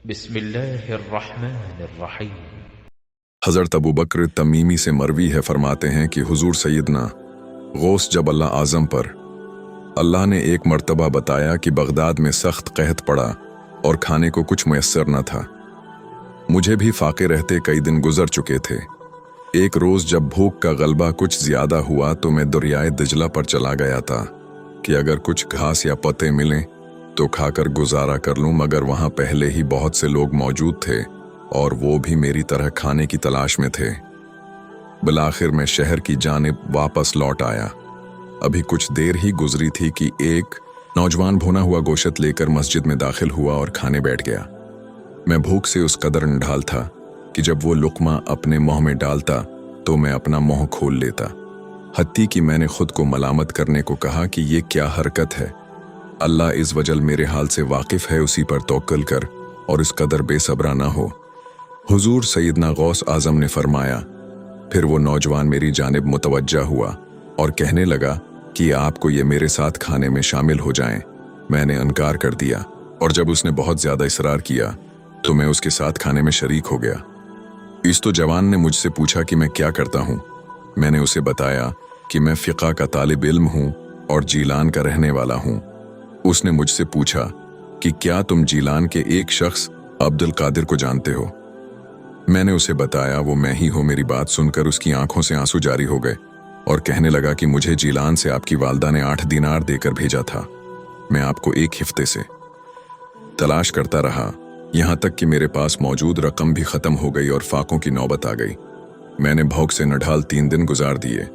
बिस्मिल्लाहिर्रहमानिर्रहीम। हज़रत अबू बकर तमीमी से मरवी है, फरमाते हैं कि हुजूर सैयदना गौस जबल आज़म पर अल्लाह ने एक मर्तबा बताया कि बगदाद में सख्त कहत पड़ा और खाने को कुछ मैसर न था। मुझे भी फाके रहते कई दिन गुजर चुके थे। एक रोज़ जब भूख का गलबा कुछ ज़्यादा हुआ तो मैं दरियाए दिजला पर चला गया था कि अगर कुछ घास या पत्ते मिलें तो खाकर गुजारा कर लूं, मगर वहाँ पहले ही बहुत से लोग मौजूद थे और वो भी मेरी तरह खाने की तलाश में थे। बिलाखिर मैं शहर की जानिब वापस लौट आया। अभी कुछ देर ही गुजरी थी कि एक नौजवान भुना हुआ गोश्त लेकर मस्जिद में दाखिल हुआ और खाने बैठ गया। मैं भूख से उस कदर निढाल था कि जब वो लुक़मा अपने मुंह में डालता तो मैं अपना मुंह खोल लेता। हत्ती कि मैंने खुद को मलामत करने को कहा कि ये क्या हरकत है। अल्लाह इस वजल मेरे हाल से वाकिफ़ है, उसी पर तवक्कुल कर और इस कदर बेसब्रा ना हो। हुजूर सैयदना गौस आज़म ने फरमाया। फिर वो नौजवान मेरी जानिब मुतवज्जा हुआ और कहने लगा कि आपको ये मेरे साथ खाने में शामिल हो जाएं। मैंने इनकार कर दिया और जब उसने बहुत ज़्यादा इसरार किया तो मैं उसके साथ खाने में शरीक हो गया। इस तो जवान ने मुझसे पूछा कि मैं क्या करता हूँ। मैंने उसे बताया कि मैं फ़िक़ा का तालिब इल्म हूँ और जीलान का रहने वाला हूँ। उसने मुझसे पूछा कि क्या तुम जीलान के एक शख्स अब्दुल कादिर को जानते हो। मैंने उसे बताया वो मैं ही हूँ। मेरी बात सुनकर उसकी आंखों से आंसू जारी हो गए और कहने लगा कि मुझे जीलान से आपकी वालदा ने 8 दिनार देकर भेजा था। मैं आपको 1 हफ्ते से तलाश करता रहा, यहाँ तक कि मेरे पास मौजूद रकम भी ख़त्म हो गई और फाकों की नौबत आ गई। मैंने भूख से नढाल 3 दिन गुजार दिए।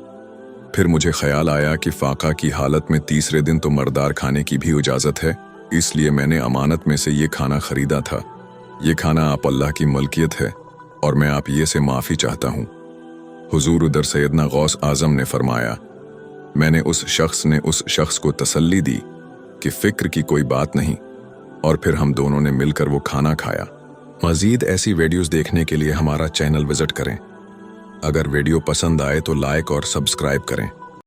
फिर मुझे ख्याल आया कि फाका की हालत में तीसरे दिन तो मर्दार खाने की भी इजाज़त है, इसलिए मैंने अमानत में से ये खाना ख़रीदा था। ये खाना आप अल्लाह की मलकियत है और मैं आप ये से माफ़ी चाहता हूँ। हुजूर उधर सैयदना गौस आज़म ने फरमाया, मैंने उस शख्स को तसल्ली दी कि फ़िक्र की कोई बात नहीं, और फिर हम दोनों ने मिलकर वो खाना खाया। मज़ीद ऐसी वीडियोज़ देखने के लिए हमारा चैनल विज़िट करें। अगर वीडियो पसंद आए तो लाइक और सब्सक्राइब करें।